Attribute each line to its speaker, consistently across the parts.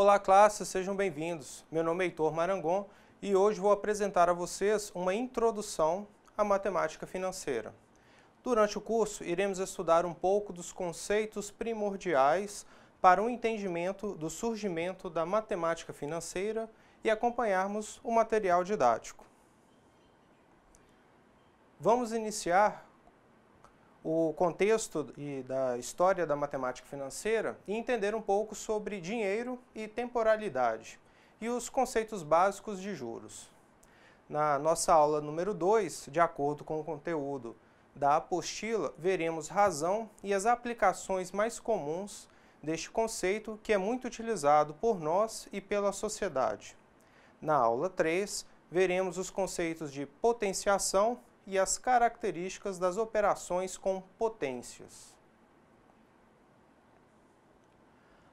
Speaker 1: Olá, classe, sejam bem-vindos. Meu nome é Heitor Marangon e hoje vou apresentar a vocês uma introdução à matemática financeira. Durante o curso, iremos estudar um pouco dos conceitos primordiais para o entendimento do surgimento da matemática financeira e acompanharmos o material didático. Vamos iniciar o contexto da história da matemática financeira e entender um pouco sobre dinheiro e temporalidade e os conceitos básicos de juros. Na nossa aula número 2, de acordo com o conteúdo da apostila, veremos razão e as aplicações mais comuns deste conceito que é muito utilizado por nós e pela sociedade. Na aula 3, veremos os conceitos de potenciação e as características das operações com potências.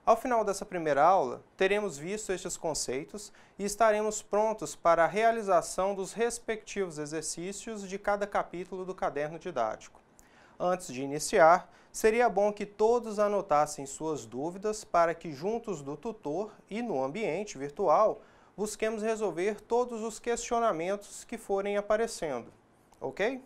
Speaker 1: Ao final dessa primeira aula, teremos visto estes conceitos e estaremos prontos para a realização dos respectivos exercícios de cada capítulo do caderno didático. Antes de iniciar, seria bom que todos anotassem suas dúvidas para que, juntos do tutor e no ambiente virtual, busquemos resolver todos os questionamentos que forem aparecendo. Ok?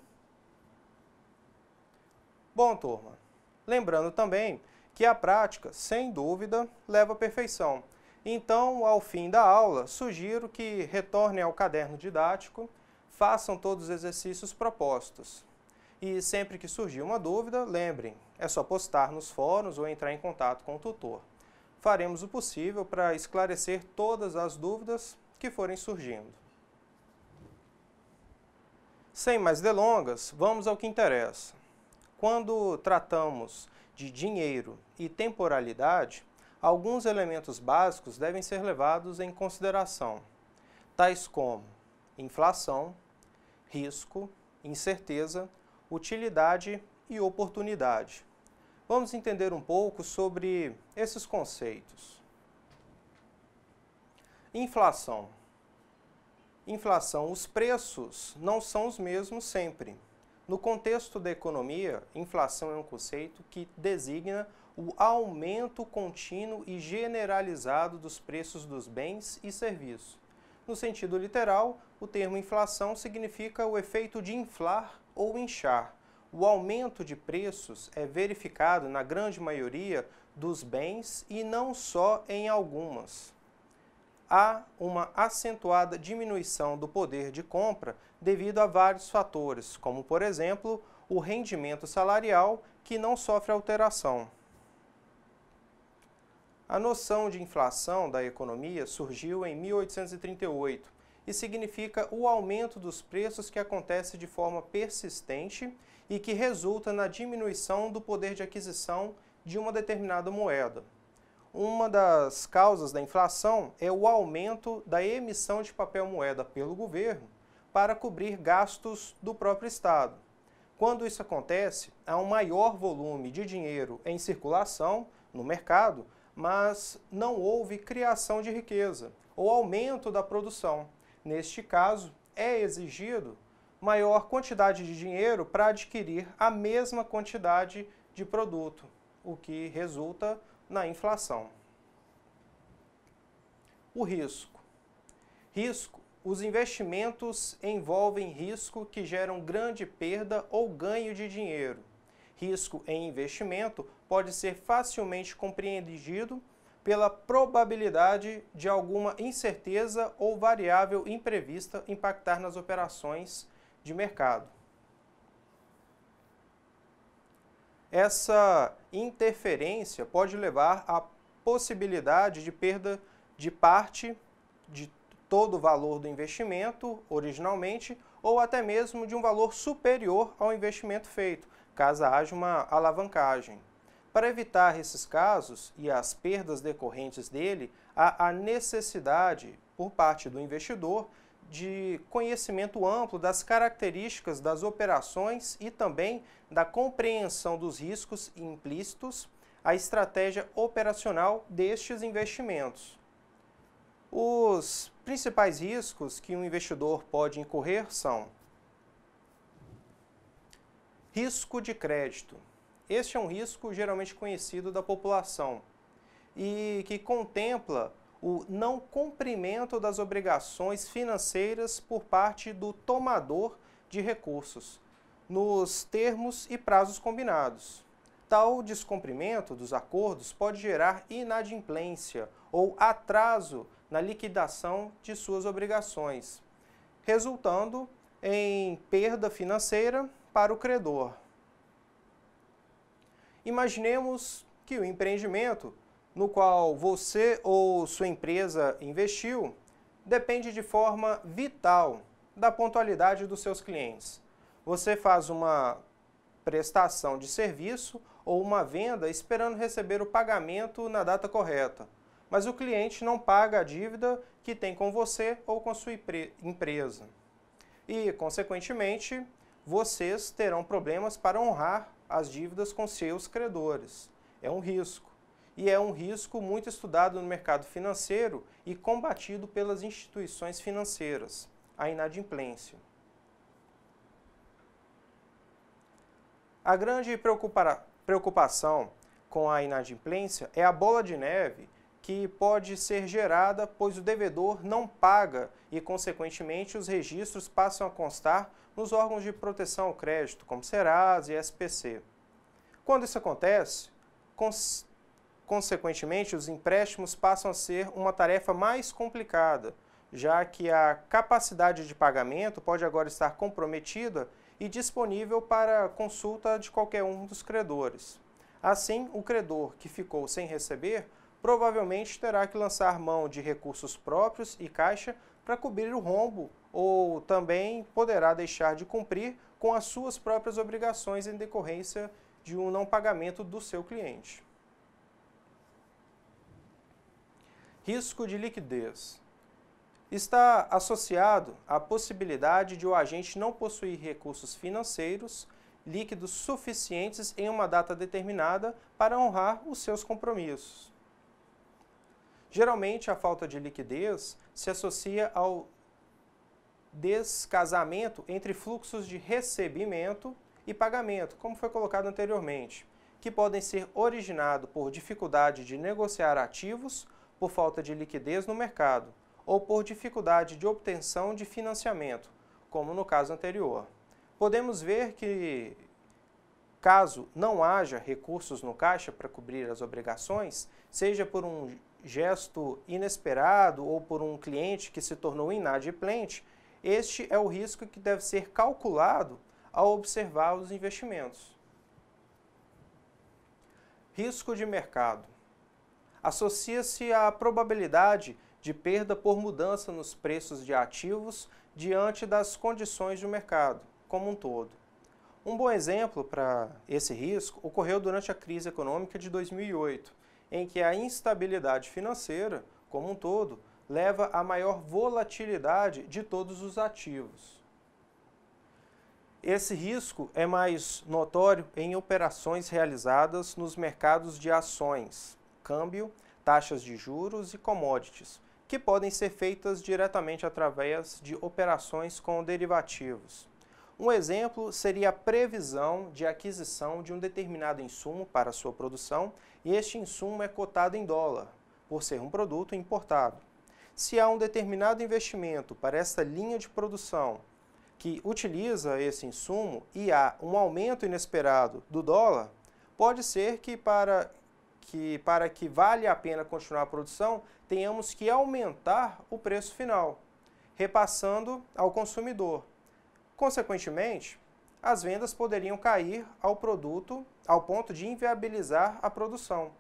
Speaker 1: Bom, turma, lembrando também que a prática, sem dúvida, leva à perfeição. Então, ao fim da aula, sugiro que retornem ao caderno didático, façam todos os exercícios propostos. E sempre que surgir uma dúvida, lembrem, é só postar nos fóruns ou entrar em contato com o tutor. Faremos o possível para esclarecer todas as dúvidas que forem surgindo. Sem mais delongas, vamos ao que interessa. Quando tratamos de dinheiro e temporalidade, alguns elementos básicos devem ser levados em consideração, tais como inflação, risco, incerteza, utilidade e oportunidade. Vamos entender um pouco sobre esses conceitos. Inflação. Inflação, os preços não são os mesmos sempre. No contexto da economia, inflação é um conceito que designa o aumento contínuo e generalizado dos preços dos bens e serviços. No sentido literal, o termo inflação significa o efeito de inflar ou inchar. O aumento de preços é verificado na grande maioria dos bens e não só em algumas. Há uma acentuada diminuição do poder de compra devido a vários fatores, como, por exemplo, o rendimento salarial, que não sofre alteração. A noção de inflação da economia surgiu em 1838 e significa o aumento dos preços que acontece de forma persistente e que resulta na diminuição do poder de aquisição de uma determinada moeda. Uma das causas da inflação é o aumento da emissão de papel moeda pelo governo para cobrir gastos do próprio Estado. Quando isso acontece, há um maior volume de dinheiro em circulação no mercado, mas não houve criação de riqueza ou aumento da produção. Neste caso, é exigido maior quantidade de dinheiro para adquirir a mesma quantidade de produto, o que resulta na inflação. O risco. Risco. Os investimentos envolvem risco que geram grande perda ou ganho de dinheiro. Risco em investimento pode ser facilmente compreendido pela probabilidade de alguma incerteza ou variável imprevista impactar nas operações de mercado. Essa interferência pode levar à possibilidade de perda de parte de todo o valor do investimento originalmente ou até mesmo de um valor superior ao investimento feito, caso haja uma alavancagem. Para evitar esses casos e as perdas decorrentes dele, há a necessidade, por parte do investidor, de conhecimento amplo das características das operações e também da compreensão dos riscos implícitos à estratégia operacional destes investimentos. Os principais riscos que um investidor pode incorrer são: risco de crédito. Este é um risco geralmente conhecido da população e que contempla o não cumprimento das obrigações financeiras por parte do tomador de recursos, nos termos e prazos combinados. Tal descumprimento dos acordos pode gerar inadimplência ou atraso na liquidação de suas obrigações, resultando em perda financeira para o credor. Imaginemos que o empreendimento no qual você ou sua empresa investiu depende de forma vital da pontualidade dos seus clientes. Você faz uma prestação de serviço ou uma venda esperando receber o pagamento na data correta, mas o cliente não paga a dívida que tem com você ou com a sua empresa. E, consequentemente, vocês terão problemas para honrar as dívidas com seus credores. É um risco. E é um risco muito estudado no mercado financeiro e combatido pelas instituições financeiras, a inadimplência. A grande preocupação com a inadimplência é a bola de neve que pode ser gerada, pois o devedor não paga e, consequentemente, os registros passam a constar nos órgãos de proteção ao crédito, como Serasa e SPC. Quando isso acontece, consequentemente, os empréstimos passam a ser uma tarefa mais complicada, já que a capacidade de pagamento pode agora estar comprometida e disponível para consulta de qualquer um dos credores. Assim, o credor que ficou sem receber provavelmente terá que lançar mão de recursos próprios e caixa para cobrir o rombo, ou também poderá deixar de cumprir com as suas próprias obrigações em decorrência de um não pagamento do seu cliente. Risco de liquidez. Está associado à possibilidade de o agente não possuir recursos financeiros líquidos suficientes em uma data determinada para honrar os seus compromissos. Geralmente, a falta de liquidez se associa ao descasamento entre fluxos de recebimento e pagamento, como foi colocado anteriormente, que podem ser originados por dificuldade de negociar ativos, por falta de liquidez no mercado, ou por dificuldade de obtenção de financiamento, como no caso anterior. Podemos ver que, caso não haja recursos no caixa para cobrir as obrigações, seja por um gesto inesperado ou por um cliente que se tornou inadimplente, este é o risco que deve ser calculado ao observar os investimentos. Risco de mercado. Associa-se à probabilidade de perda por mudança nos preços de ativos diante das condições do mercado, como um todo. Um bom exemplo para esse risco ocorreu durante a crise econômica de 2008, em que a instabilidade financeira, como um todo, leva à maior volatilidade de todos os ativos. Esse risco é mais notório em operações realizadas nos mercados de ações, câmbio, taxas de juros e commodities, que podem ser feitas diretamente através de operações com derivativos. Um exemplo seria a previsão de aquisição de um determinado insumo para sua produção e este insumo é cotado em dólar, por ser um produto importado. Se há um determinado investimento para esta linha de produção que utiliza esse insumo e há um aumento inesperado do dólar, pode ser que para que valha a pena continuar a produção, tenhamos que aumentar o preço final, repassando ao consumidor. Consequentemente, as vendas poderiam cair ao produto ao ponto de inviabilizar a produção,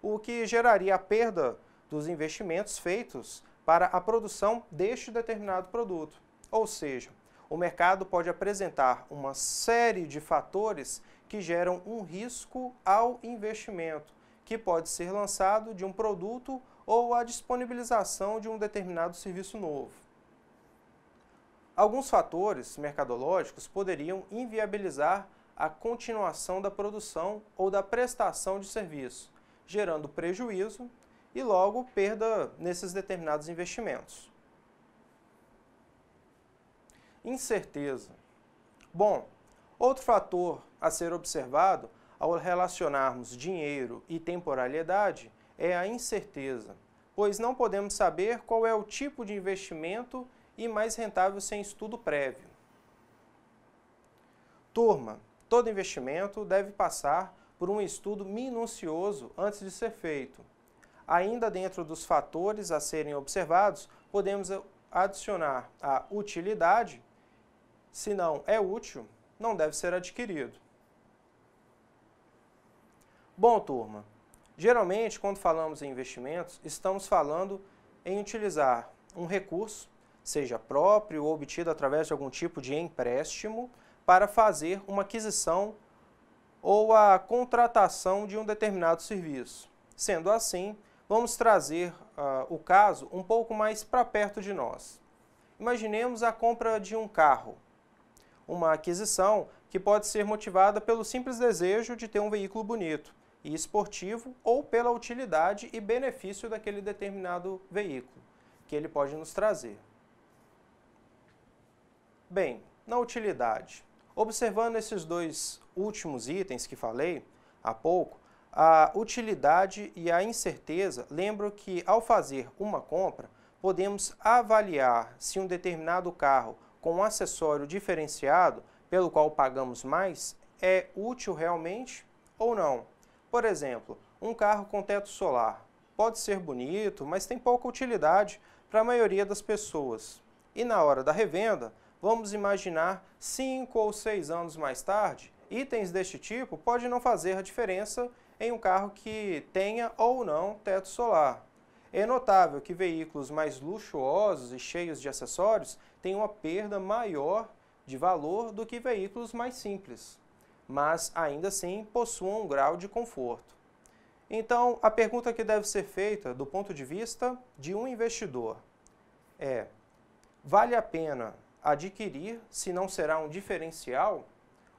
Speaker 1: o que geraria a perda dos investimentos feitos para a produção deste determinado produto. Ou seja, o mercado pode apresentar uma série de fatores que geram um risco ao investimento, que pode ser lançado de um produto ou a disponibilização de um determinado serviço novo. Alguns fatores mercadológicos poderiam inviabilizar a continuação da produção ou da prestação de serviço, gerando prejuízo e logo perda nesses determinados investimentos. Incerteza. Bom, outro fator a ser observado ao relacionarmos dinheiro e temporalidade é a incerteza, pois não podemos saber qual é o tipo de investimento e mais rentável sem estudo prévio. Turma, todo investimento deve passar por um estudo minucioso antes de ser feito. Ainda dentro dos fatores a serem observados, podemos adicionar a utilidade. Se não é útil, não deve ser adquirido. Bom, turma, geralmente quando falamos em investimentos, estamos falando em utilizar um recurso, seja próprio ou obtido através de algum tipo de empréstimo, para fazer uma aquisição ou a contratação de um determinado serviço. Sendo assim, vamos trazer o caso um pouco mais para perto de nós. Imaginemos a compra de um carro, uma aquisição que pode ser motivada pelo simples desejo de ter um veículo bonito e esportivo ou pela utilidade e benefício daquele determinado veículo que ele pode nos trazer. Bem, na utilidade, observando esses dois últimos itens que falei há pouco, a utilidade e a incerteza, lembro que ao fazer uma compra, podemos avaliar se um determinado carro com um acessório diferenciado, pelo qual pagamos mais, é útil realmente ou não. Por exemplo, um carro com teto solar pode ser bonito, mas tem pouca utilidade para a maioria das pessoas. E na hora da revenda, vamos imaginar 5 ou 6 anos mais tarde, itens deste tipo podem não fazer a diferença em um carro que tenha ou não teto solar. É notável que veículos mais luxuosos e cheios de acessórios têm uma perda maior de valor do que veículos mais simples, mas ainda assim possuem um grau de conforto. Então, a pergunta que deve ser feita do ponto de vista de um investidor é: vale a pena adquirir se não será um diferencial?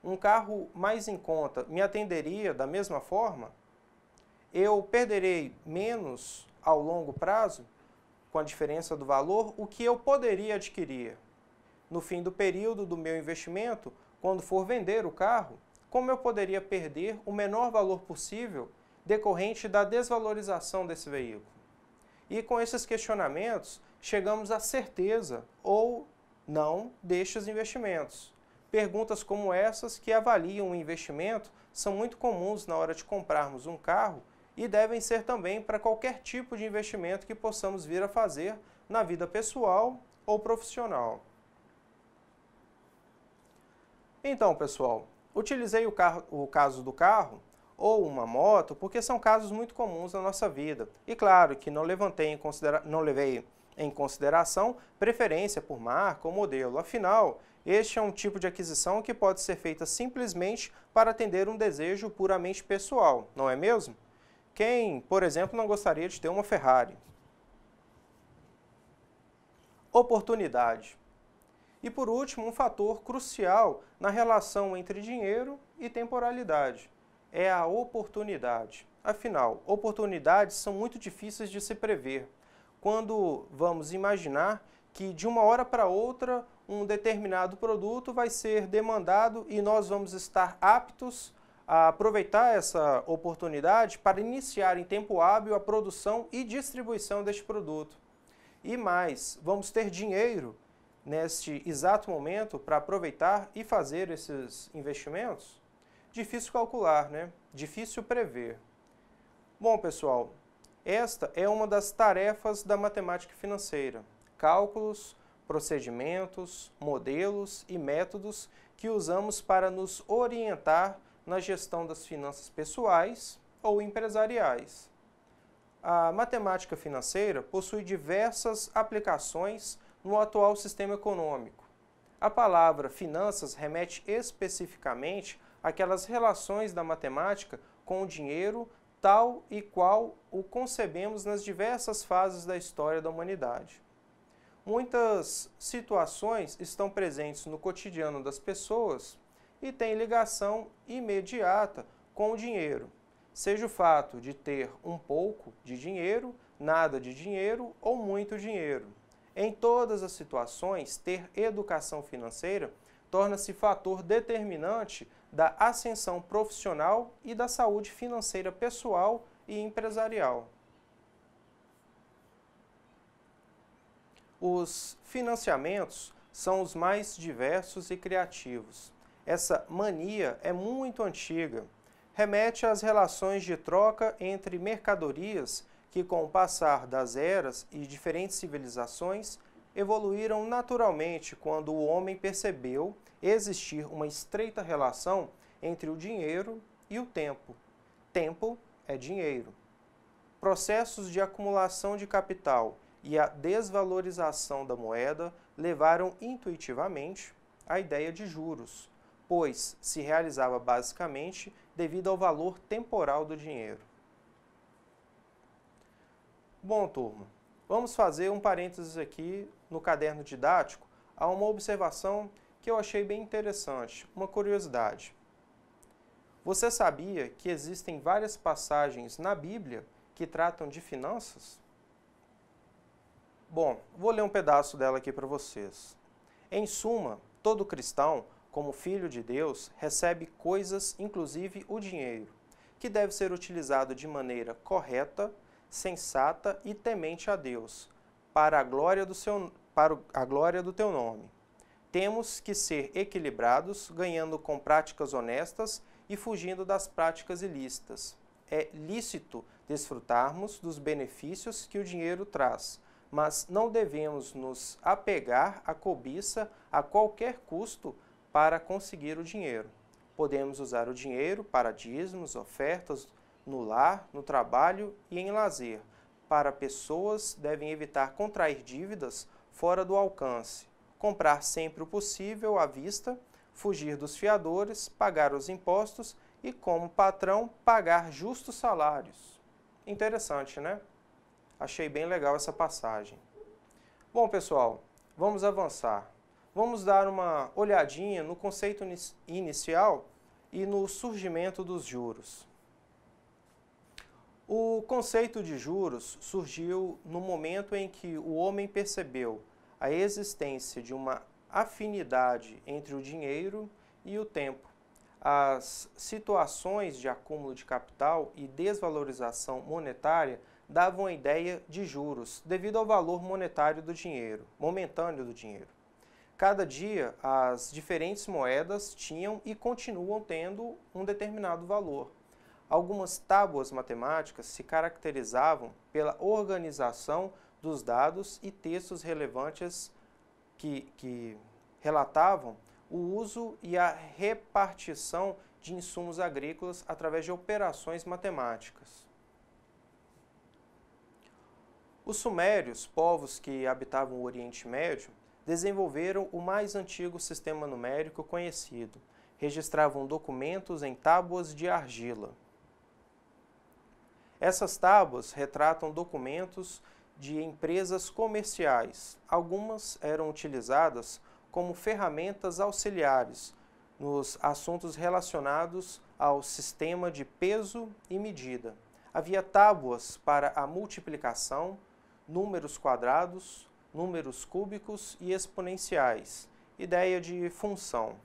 Speaker 1: Um carro mais em conta me atenderia da mesma forma? Eu perderei menos ao longo prazo, com a diferença do valor, o que eu poderia adquirir? No fim do período do meu investimento, quando for vender o carro, como eu poderia perder o menor valor possível decorrente da desvalorização desse veículo? E com esses questionamentos, chegamos à certeza ou não destes investimentos. Perguntas como essas que avaliam o investimento são muito comuns na hora de comprarmos um carro e devem ser também para qualquer tipo de investimento que possamos vir a fazer na vida pessoal ou profissional. Então, pessoal, utilizei o caso do carro ou uma moto porque são casos muito comuns na nossa vida. E claro que não levei em consideração preferência por marca ou modelo. Afinal, este é um tipo de aquisição que pode ser feita simplesmente para atender um desejo puramente pessoal, não é mesmo? Quem, por exemplo, não gostaria de ter uma Ferrari? Oportunidade. E por último, um fator crucial na relação entre dinheiro e temporalidade é a oportunidade. Afinal, oportunidades são muito difíceis de se prever. Quando vamos imaginar que de uma hora para outra um determinado produto vai ser demandado e nós vamos estar aptos a aproveitar essa oportunidade para iniciar em tempo hábil a produção e distribuição deste produto. E mais, vamos ter dinheiro neste exato momento para aproveitar e fazer esses investimentos? Difícil calcular, né? Difícil prever. Bom, pessoal, esta é uma das tarefas da matemática financeira. Cálculos, procedimentos, modelos e métodos que usamos para nos orientar na gestão das finanças pessoais ou empresariais. A matemática financeira possui diversas aplicações no atual sistema econômico. A palavra finanças remete especificamente àquelas relações da matemática com o dinheiro tal e qual o concebemos nas diversas fases da história da humanidade. Muitas situações estão presentes no cotidiano das pessoas e têm ligação imediata com o dinheiro, seja o fato de ter um pouco de dinheiro, nada de dinheiro ou muito dinheiro. Em todas as situações, ter educação financeira torna-se fator determinante da ascensão profissional e da saúde financeira pessoal e empresarial. Os financiamentos são os mais diversos e criativos. Essa mania é muito antiga. Remete às relações de troca entre mercadorias que, com o passar das eras e diferentes civilizações, evoluíram naturalmente quando o homem percebeu existir uma estreita relação entre o dinheiro e o tempo. Tempo é dinheiro. Processos de acumulação de capital e a desvalorização da moeda levaram intuitivamente à ideia de juros, pois se realizava basicamente devido ao valor temporal do dinheiro. Bom, turma, vamos fazer um parênteses aqui no caderno didático a uma observação que eu achei bem interessante, uma curiosidade. Você sabia que existem várias passagens na Bíblia que tratam de finanças? Bom, vou ler um pedaço dela aqui para vocês. Em suma, todo cristão, como filho de Deus, recebe coisas, inclusive o dinheiro, que deve ser utilizado de maneira correta, sensata e temente a Deus, para a glória do teu nome. Temos que ser equilibrados, ganhando com práticas honestas e fugindo das práticas ilícitas. É lícito desfrutarmos dos benefícios que o dinheiro traz, mas não devemos nos apegar à cobiça a qualquer custo para conseguir o dinheiro. Podemos usar o dinheiro para dízimos, ofertas, no lar, no trabalho e em lazer. Para pessoas, devem evitar contrair dívidas fora do alcance, comprar sempre o possível à vista, fugir dos fiadores, pagar os impostos e, como patrão, pagar justos salários. Interessante, né? Achei bem legal essa passagem. Bom, pessoal, vamos avançar. Vamos dar uma olhadinha no conceito inicial e no surgimento dos juros. O conceito de juros surgiu no momento em que o homem percebeu a existência de uma afinidade entre o dinheiro e o tempo. As situações de acúmulo de capital e desvalorização monetária davam a ideia de juros, devido ao valor monetário do dinheiro, momentâneo do dinheiro. Cada dia, as diferentes moedas tinham e continuam tendo um determinado valor. Algumas tábuas matemáticas se caracterizavam pela organização dos dados e textos relevantes que relatavam o uso e a repartição de insumos agrícolas através de operações matemáticas. Os sumérios, povos que habitavam o Oriente Médio, desenvolveram o mais antigo sistema numérico conhecido. Registravam documentos em tábuas de argila. Essas tábuas retratam documentos de empresas comerciais. Algumas eram utilizadas como ferramentas auxiliares nos assuntos relacionados ao sistema de peso e medida. Havia tábuas para a multiplicação, números quadrados, números cúbicos e exponenciais. Ideia de função.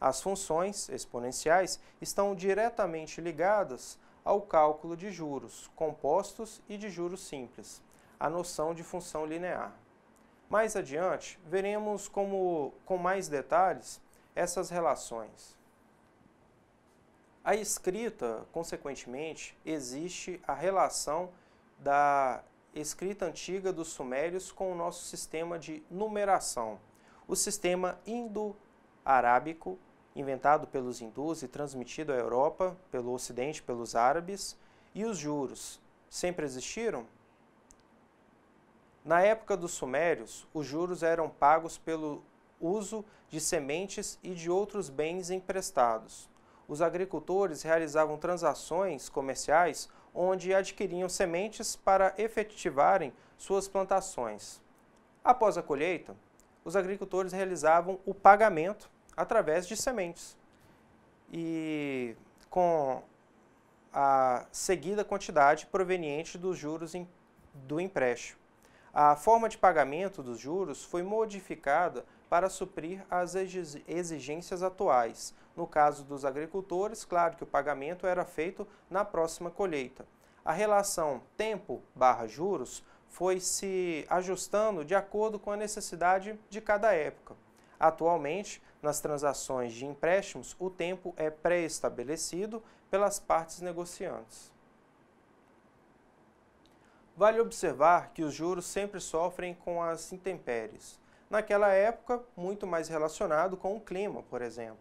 Speaker 1: As funções exponenciais estão diretamente ligadas ao cálculo de juros compostos e de juros simples, a noção de função linear. Mais adiante, veremos com mais detalhes essas relações. A escrita, consequentemente, existe a relação da escrita antiga dos sumérios com o nosso sistema de numeração. O sistema indo-arábico, inventado pelos hindus e transmitido à Europa, pelo Ocidente, pelos árabes, e os juros, sempre existiram? Na época dos sumérios, os juros eram pagos pelo uso de sementes e de outros bens emprestados. Os agricultores realizavam transações comerciais onde adquiriam sementes para efetivarem suas plantações. Após a colheita, os agricultores realizavam o pagamento através de sementes e com a seguida quantidade proveniente dos juros do empréstimo. A forma de pagamento dos juros foi modificada para suprir as exigências atuais. No caso dos agricultores, claro que o pagamento era feito na próxima colheita. A relação tempo/juros foi se ajustando de acordo com a necessidade de cada época. Atualmente, nas transações de empréstimos, o tempo é pré-estabelecido pelas partes negociantes. Vale observar que os juros sempre sofrem com as intempéries. Naquela época, muito mais relacionado com o clima, por exemplo.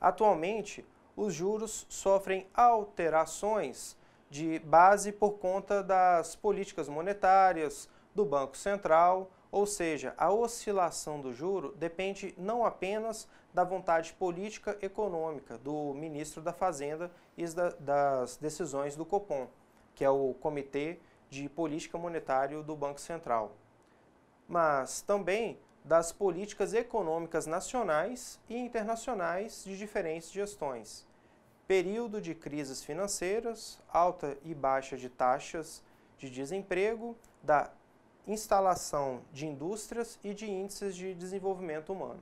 Speaker 1: Atualmente, os juros sofrem alterações de base por conta das políticas monetárias, do Banco Central, ou seja, a oscilação do juro depende não apenas da vontade política econômica do ministro da Fazenda e das decisões do Copom, que é o Comitê de Política Monetária do Banco Central, mas também das políticas econômicas nacionais e internacionais de diferentes gestões. Período de crises financeiras, alta e baixa de taxas de desemprego, da instalação de indústrias e de índices de desenvolvimento humano.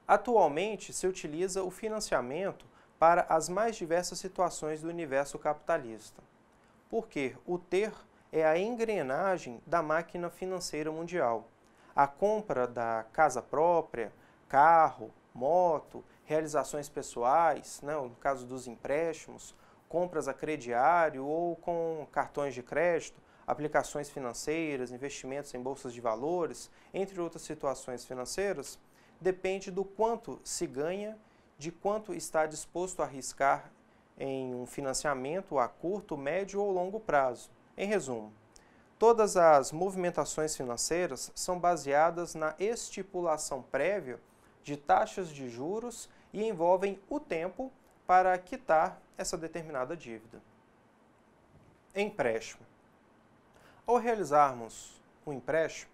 Speaker 1: Atualmente, se utiliza o financiamento para as mais diversas situações do universo capitalista, porque o ter é a engrenagem da máquina financeira mundial. A compra da casa própria, carro, moto, realizações pessoais, no caso dos empréstimos, compras a crediário ou com cartões de crédito, aplicações financeiras, investimentos em bolsas de valores, entre outras situações financeiras, depende do quanto se ganha, de quanto está disposto a arriscar em um financiamento a curto, médio ou longo prazo. Em resumo, todas as movimentações financeiras são baseadas na estipulação prévia de taxas de juros e envolvem o tempo para quitar essa determinada dívida. Empréstimo. Ao realizarmos um empréstimo,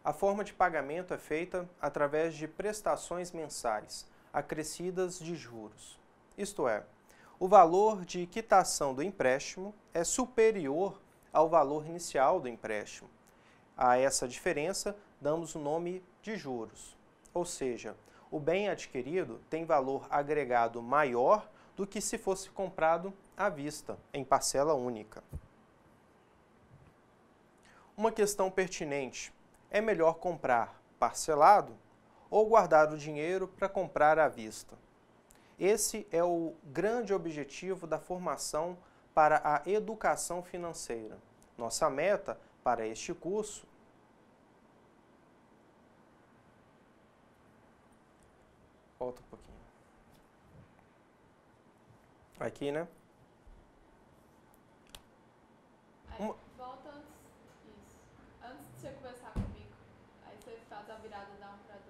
Speaker 1: a forma de pagamento é feita através de prestações mensais, acrescidas de juros. Isto é, o valor de quitação do empréstimo é superior ao valor inicial do empréstimo. A essa diferença damos o nome de juros, ou seja, o bem adquirido tem valor agregado maior do que se fosse comprado à vista, em parcela única. Uma questão pertinente: é melhor comprar parcelado ou guardar o dinheiro para comprar à vista? Esse é o grande objetivo da formação para a educação financeira. Nossa meta para este curso volta um pouquinho. Aqui, né?
Speaker 2: Volta antes. Isso. Antes de você conversar comigo. Aí você faz a virada da 1 para 2.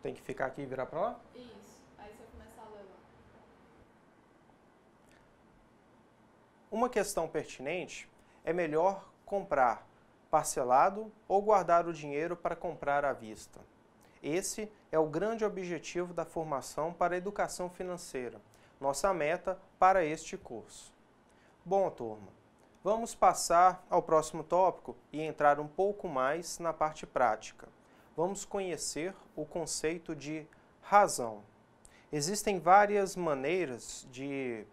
Speaker 1: Tem que ficar aqui e virar para lá?
Speaker 2: Isso. Aí você começa a ler lá.
Speaker 1: Uma questão pertinente: é melhor comprar parcelado ou guardar o dinheiro para comprar à vista? Esse é o grande objetivo da formação para a educação financeira, nossa meta para este curso. Bom, turma, vamos passar ao próximo tópico e entrar um pouco mais na parte prática. Vamos conhecer o conceito de razão. Existem várias maneiras de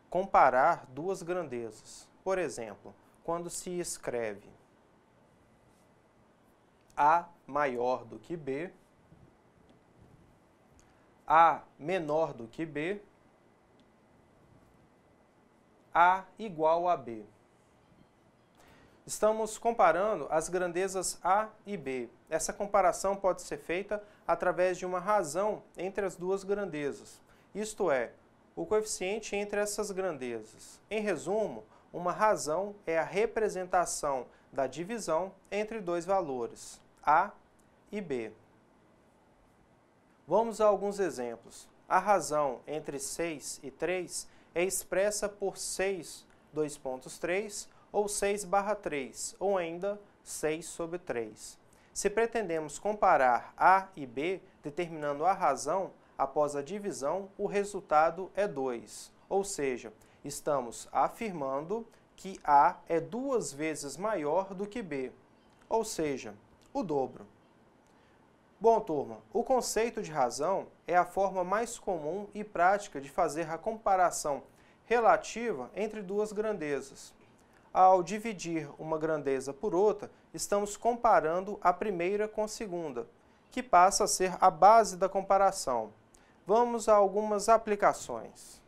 Speaker 1: comparar duas grandezas. Por exemplo, quando se escreve A maior do que B, A menor do que B, A igual a B. Estamos comparando as grandezas A e B. Essa comparação pode ser feita através de uma razão entre as duas grandezas, isto é, o coeficiente entre essas grandezas. Em resumo, uma razão é a representação da divisão entre dois valores, A e B. Vamos a alguns exemplos. A razão entre 6 e 3 é expressa por 6, 2,3 ou 6/3, ou ainda 6 sobre 3. Se pretendemos comparar A e B, determinando a razão, após a divisão, o resultado é 2, ou seja, estamos afirmando que A é 2 vezes maior do que B, ou seja, o dobro. Bom, turma, o conceito de razão é a forma mais comum e prática de fazer a comparação relativa entre duas grandezas. Ao dividir uma grandeza por outra, estamos comparando a primeira com a segunda, que passa a ser a base da comparação. Vamos a algumas aplicações.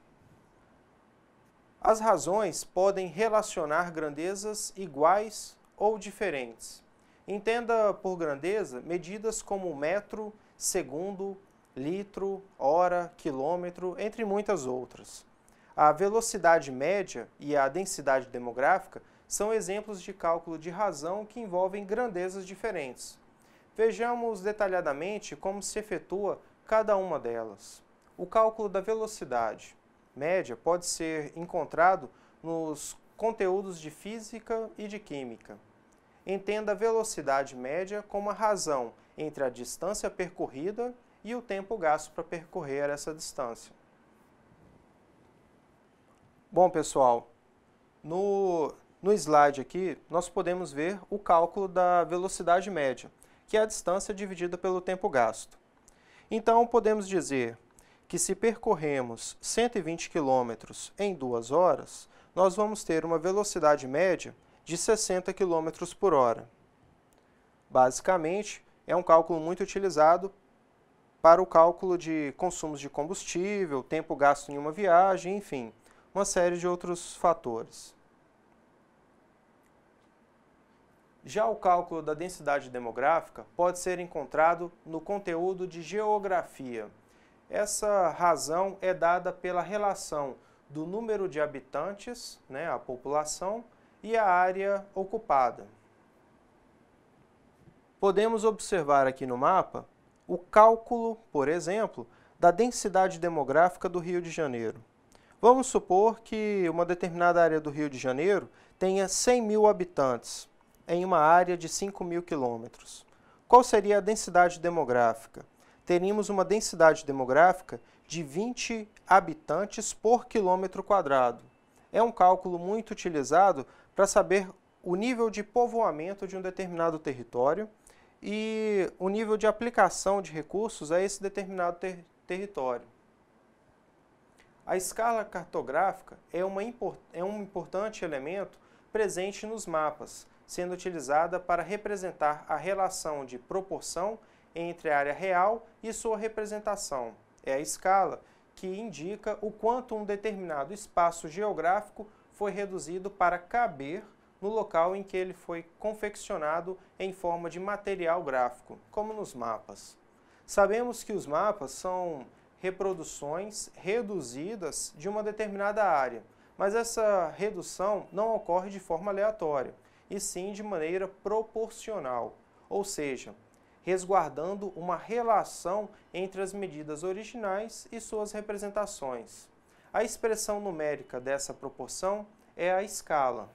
Speaker 1: As razões podem relacionar grandezas iguais ou diferentes. Entenda por grandeza medidas como metro, segundo, litro, hora, quilômetro, entre muitas outras. A velocidade média e a densidade demográfica são exemplos de cálculo de razão que envolvem grandezas diferentes. Vejamos detalhadamente como se efetua cada uma delas. O cálculo da velocidade média pode ser encontrado nos conteúdos de física e de química. Entenda a velocidade média como a razão entre a distância percorrida e o tempo gasto para percorrer essa distância. Bom, pessoal, no slide aqui nós podemos ver o cálculo da velocidade média, que é a distância dividida pelo tempo gasto. Então, podemos dizer que se percorremos 120 km em 2 horas, nós vamos ter uma velocidade média de 60 km por hora. Basicamente, é um cálculo muito utilizado para o cálculo de consumos de combustível, tempo gasto em uma viagem, enfim, uma série de outros fatores. Já o cálculo da densidade demográfica pode ser encontrado no conteúdo de geografia. Essa razão é dada pela relação do número de habitantes, a população, e a área ocupada. Podemos observar aqui no mapa o cálculo, por exemplo, da densidade demográfica do Rio de Janeiro. Vamos supor que uma determinada área do Rio de Janeiro tenha 100 mil habitantes em uma área de 5 mil quilômetros. Qual seria a densidade demográfica? Teríamos uma densidade demográfica de 20 habitantes por quilômetro quadrado. É um cálculo muito utilizado para saber o nível de povoamento de um determinado território e o nível de aplicação de recursos a esse determinado território. A escala cartográfica é um importante elemento presente nos mapas, sendo utilizada para representar a relação de proporção entre a área real e sua representação. É a escala que indica o quanto um determinado espaço geográfico foi reduzido para caber no local em que ele foi confeccionado em forma de material gráfico, como nos mapas. Sabemos que os mapas são reproduções reduzidas de uma determinada área, mas essa redução não ocorre de forma aleatória, e sim de maneira proporcional, ou seja, resguardando uma relação entre as medidas originais e suas representações. A expressão numérica dessa proporção é a escala.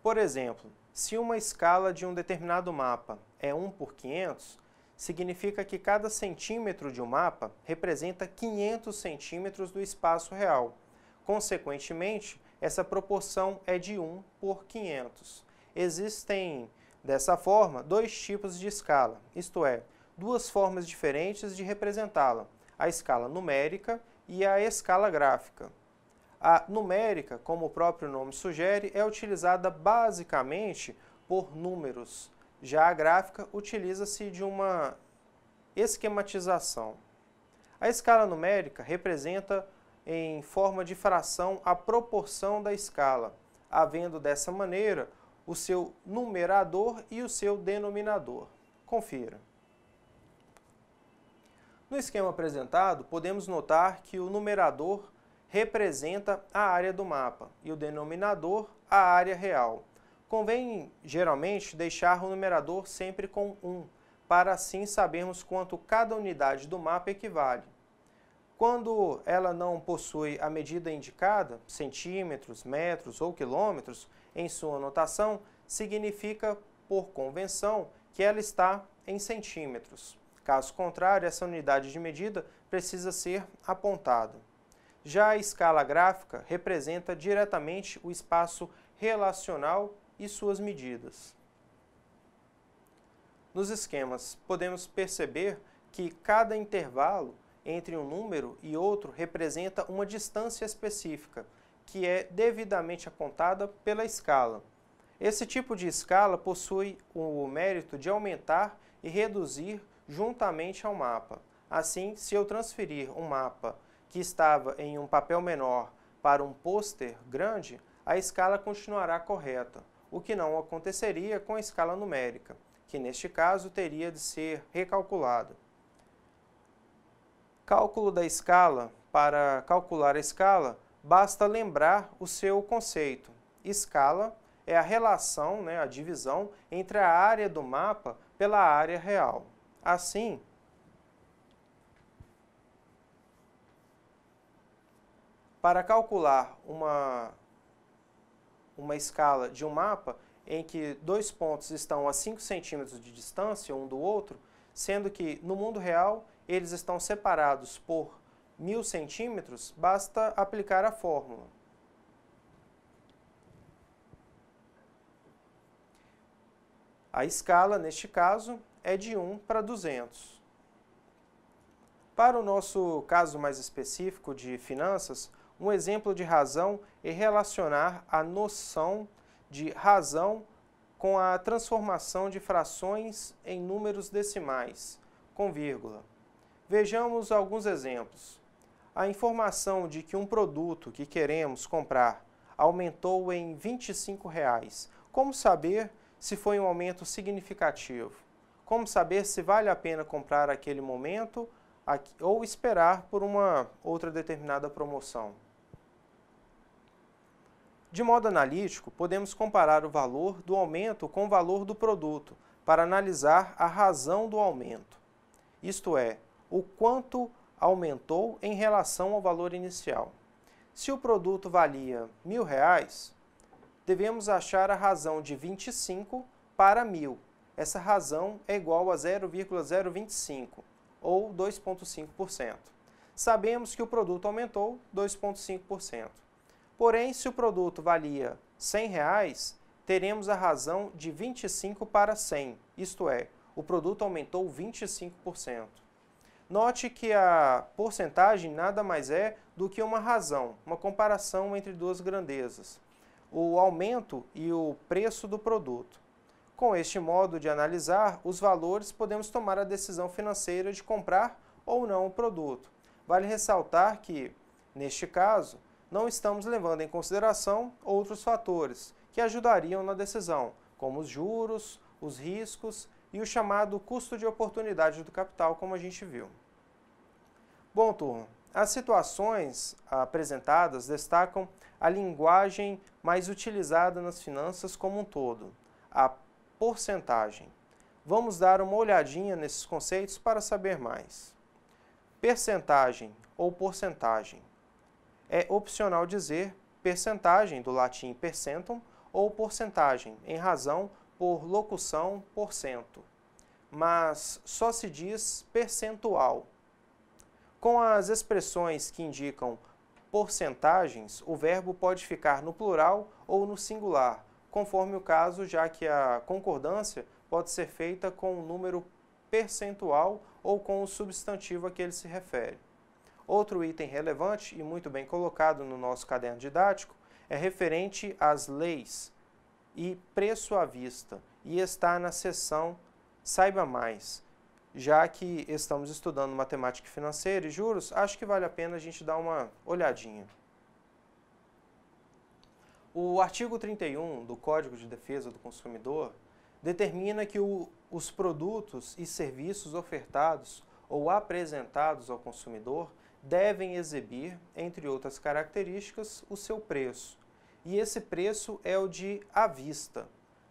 Speaker 1: Por exemplo, se uma escala de um determinado mapa é 1 por 500, significa que cada centímetro de um mapa representa 500 centímetros do espaço real. Consequentemente, essa proporção é de 1 por 500. Existem, dessa forma, dois tipos de escala, isto é, duas formas diferentes de representá-la, a escala numérica e a escala gráfica. A numérica, como o próprio nome sugere, é utilizada basicamente por números. Já a gráfica utiliza-se de uma esquematização. A escala numérica representa em forma de fração a proporção da escala, havendo dessa maneira o seu numerador e o seu denominador. Confira. No esquema apresentado, podemos notar que o numerador representa a área do mapa e o denominador a área real. Convém, geralmente, deixar o numerador sempre com 1, para assim sabermos quanto cada unidade do mapa equivale. Quando ela não possui a medida indicada, centímetros, metros ou quilômetros, em sua notação, significa, por convenção, que ela está em centímetros. Caso contrário, essa unidade de medida precisa ser apontada. Já a escala gráfica representa diretamente o espaço relacional e suas medidas. Nos esquemas, podemos perceber que cada intervalo entre um número e outro representa uma distância específica, que é devidamente apontada pela escala. Esse tipo de escala possui o mérito de aumentar e reduzir juntamente ao mapa. Assim, se eu transferir um mapa que estava em um papel menor para um pôster grande, a escala continuará correta, o que não aconteceria com a escala numérica, que neste caso teria de ser recalculada. Cálculo da escala. Para calcular a escala, basta lembrar o seu conceito. Escala é a relação, a divisão entre a área do mapa pela área real. Assim, para calcular uma escala de um mapa em que dois pontos estão a 5 centímetros de distância um do outro, sendo que no mundo real eles estão separados por 1000 centímetros, basta aplicar a fórmula. A escala, neste caso, é de 1 para 200. Para o nosso caso mais específico de finanças, um exemplo de razão é relacionar a noção de razão com a transformação de frações em números decimais, com vírgula. Vejamos alguns exemplos. A informação de que um produto que queremos comprar aumentou em R$ 25. Como saber se foi um aumento significativo? Como saber se vale a pena comprar aquele momento ou esperar por uma outra determinada promoção? De modo analítico, podemos comparar o valor do aumento com o valor do produto para analisar a razão do aumento, isto é, o quanto aumentou em relação ao valor inicial. Se o produto valia R$ 1.000, devemos achar a razão de 25 para 1.000. Essa razão é igual a 0,025, ou 2,5%. Sabemos que o produto aumentou 2,5%. Porém, se o produto valia R$ 100, teremos a razão de 25 para 100, isto é, o produto aumentou 25%. Note que a porcentagem nada mais é do que uma razão, uma comparação entre duas grandezas, o aumento e o preço do produto. Com este modo de analisar os valores, podemos tomar a decisão financeira de comprar ou não o produto. Vale ressaltar que, neste caso, não estamos levando em consideração outros fatores que ajudariam na decisão, como os juros, os riscos e o chamado custo de oportunidade do capital, como a gente viu. Bom, turma, as situações apresentadas destacam a linguagem mais utilizada nas finanças como um todo, a porcentagem. Vamos dar uma olhadinha nesses conceitos para saber mais. Percentagem ou porcentagem. É opcional dizer percentagem, do latim percentum, ou porcentagem, em razão por locução porcento. Mas só se diz percentual. Com as expressões que indicam porcentagens, o verbo pode ficar no plural ou no singular, conforme o caso, já que a concordância pode ser feita com o número percentual ou com o substantivo a que ele se refere. Outro item relevante e muito bem colocado no nosso caderno didático é referente às leis e preço à vista, e está na seção Saiba Mais. Já que estamos estudando matemática financeira e juros, acho que vale a pena a gente dar uma olhadinha. O artigo 31 do Código de Defesa do Consumidor determina que os produtos e serviços ofertados ou apresentados ao consumidor devem exibir, entre outras características, o seu preço. E esse preço é o de à vista,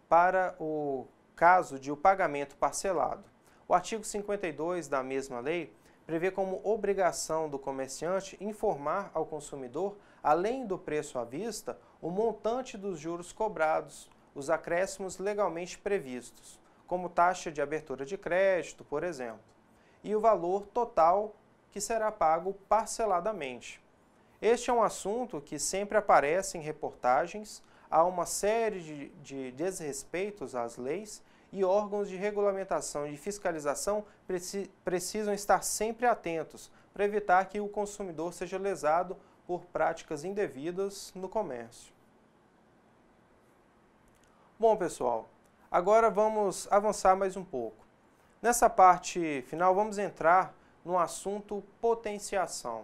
Speaker 1: para o caso de o pagamento parcelado. O artigo 52 da mesma lei prevê como obrigação do comerciante informar ao consumidor, além do preço à vista, o montante dos juros cobrados, os acréscimos legalmente previstos, como taxa de abertura de crédito, por exemplo, e o valor total que será pago parceladamente. Este é um assunto que sempre aparece em reportagens, há uma série de desrespeitos às leis e órgãos de regulamentação e de fiscalização precisam estar sempre atentos para evitar que o consumidor seja lesado por práticas indevidas no comércio. Bom, pessoal, agora vamos avançar mais um pouco. Nessa parte final, vamos entrar no assunto potenciação.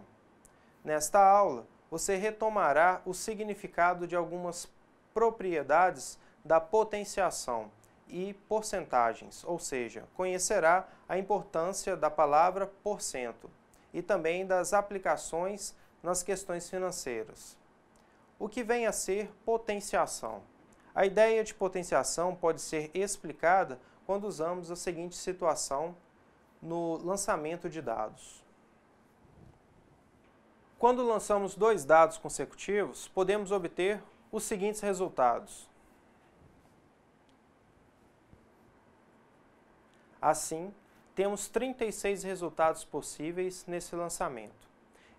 Speaker 1: Nesta aula, você retomará o significado de algumas propriedades da potenciação e porcentagens, ou seja, conhecerá a importância da palavra porcento e também das aplicações nas questões financeiras. O que vem a ser potenciação? A ideia de potenciação pode ser explicada quando usamos a seguinte situação no lançamento de dados. Quando lançamos dois dados consecutivos, podemos obter os seguintes resultados. Assim, temos 36 resultados possíveis nesse lançamento.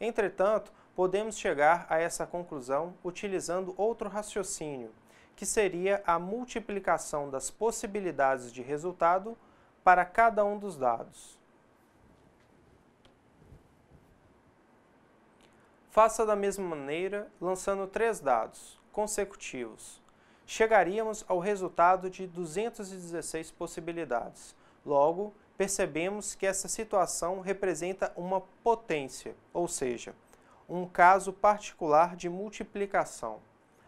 Speaker 1: Entretanto, podemos chegar a essa conclusão utilizando outro raciocínio, que seria a multiplicação das possibilidades de resultado para cada um dos dados. Faça da mesma maneira, lançando 3 dados consecutivos. Chegaríamos ao resultado de 216 possibilidades. Logo, percebemos que essa situação representa uma potência, ou seja, um caso particular de multiplicação.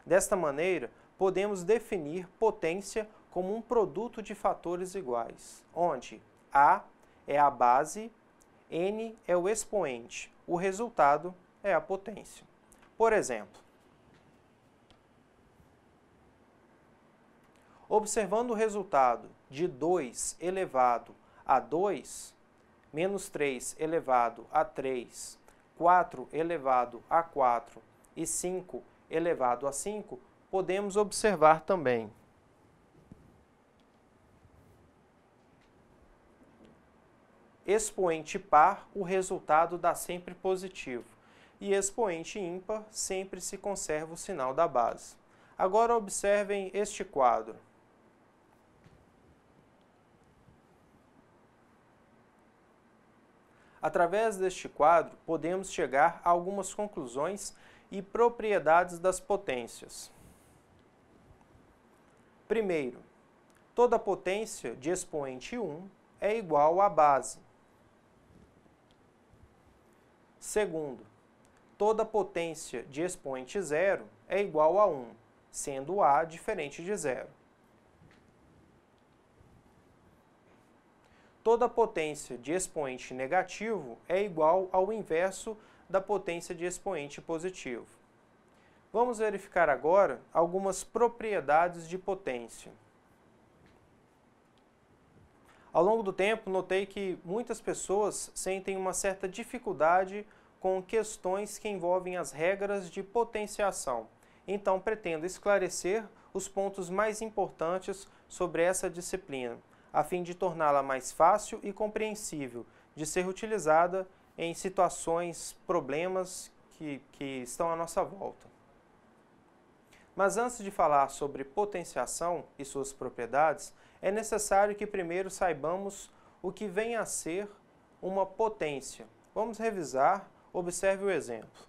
Speaker 1: Desta maneira, podemos definir potência como um produto de fatores iguais, onde A é a base, N é o expoente, o resultado é a potência. Por exemplo, observando o resultado de 2 elevado a 2, menos 3 elevado a 3, 4 elevado a 4 e 5 elevado a 5, podemos observar também expoente par, o resultado dá sempre positivo, e expoente ímpar sempre se conserva o sinal da base. Agora observem este quadro. Através deste quadro, podemos chegar a algumas conclusões e propriedades das potências. Primeiro, toda potência de expoente 1 é igual à base. Segundo, toda potência de expoente 0 é igual a 1, sendo A diferente de 0. Toda potência de expoente negativo é igual ao inverso da potência de expoente positivo. Vamos verificar agora algumas propriedades de potência. Ao longo do tempo, notei que muitas pessoas sentem uma certa dificuldade com questões que envolvem as regras de potenciação. Então, pretendo esclarecer os pontos mais importantes sobre essa disciplina, a fim de torná-la mais fácil e compreensível de ser utilizada em situações, problemas que estão à nossa volta. Mas antes de falar sobre potenciação e suas propriedades, é necessário que primeiro saibamos o que vem a ser uma potência. Vamos revisar, observe o exemplo.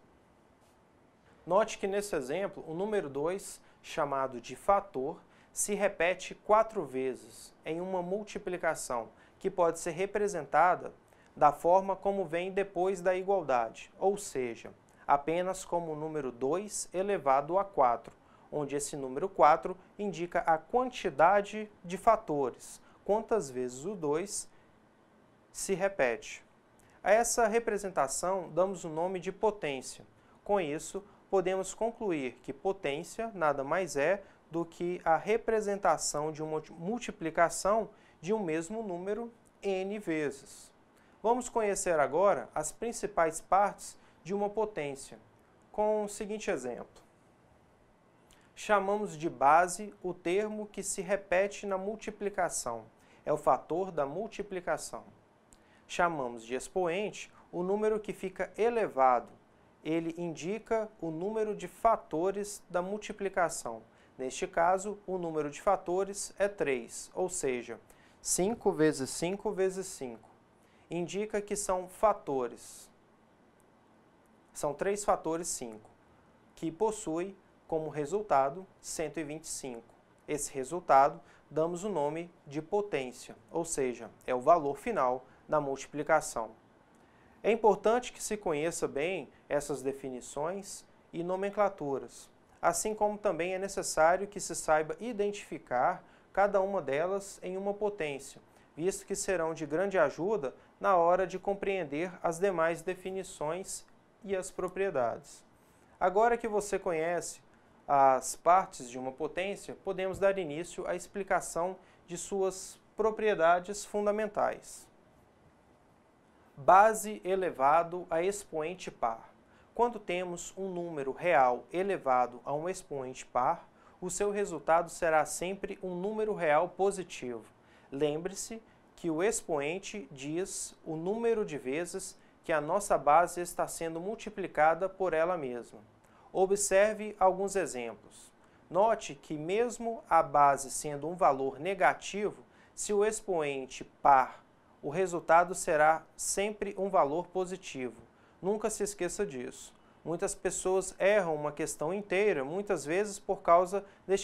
Speaker 1: Note que nesse exemplo, o número 2, chamado de fator, se repete 4 vezes em uma multiplicação, que pode ser representada da forma como vem depois da igualdade, ou seja, apenas como o número 2 elevado a 4, onde esse número 4 indica a quantidade de fatores, quantas vezes o 2 se repete. A essa representação damos o nome de potência. Com isso, podemos concluir que potência nada mais é do que a representação de uma multiplicação de um mesmo número n vezes. Vamos conhecer agora as principais partes de uma potência, com o seguinte exemplo. Chamamos de base o termo que se repete na multiplicação, é o fator da multiplicação. Chamamos de expoente o número que fica elevado, ele indica o número de fatores da multiplicação, Neste caso, o número de fatores é 3, ou seja, 5 vezes 5 vezes 5. Indica que são fatores. São 3 fatores 5, que possui como resultado 125. Esse resultado damos o nome de potência, ou seja, é o valor final da multiplicação. É importante que se conheça bem essas definições e nomenclaturas, assim como também é necessário que se saiba identificar cada uma delas em uma potência, visto que serão de grande ajuda na hora de compreender as demais definições e as propriedades. Agora que você conhece as partes de uma potência, podemos dar início à explicação de suas propriedades fundamentais. Base elevado a expoente par. Quando temos um número real elevado a um expoente par, o seu resultado será sempre um número real positivo. Lembre-se que o expoente diz o número de vezes que a nossa base está sendo multiplicada por ela mesma. Observe alguns exemplos. Note que mesmo a base sendo um valor negativo, se o expoente par, o resultado será sempre um valor positivo. Nunca se esqueça disso. Muitas pessoas erram uma questão inteira, muitas vezes por causa deste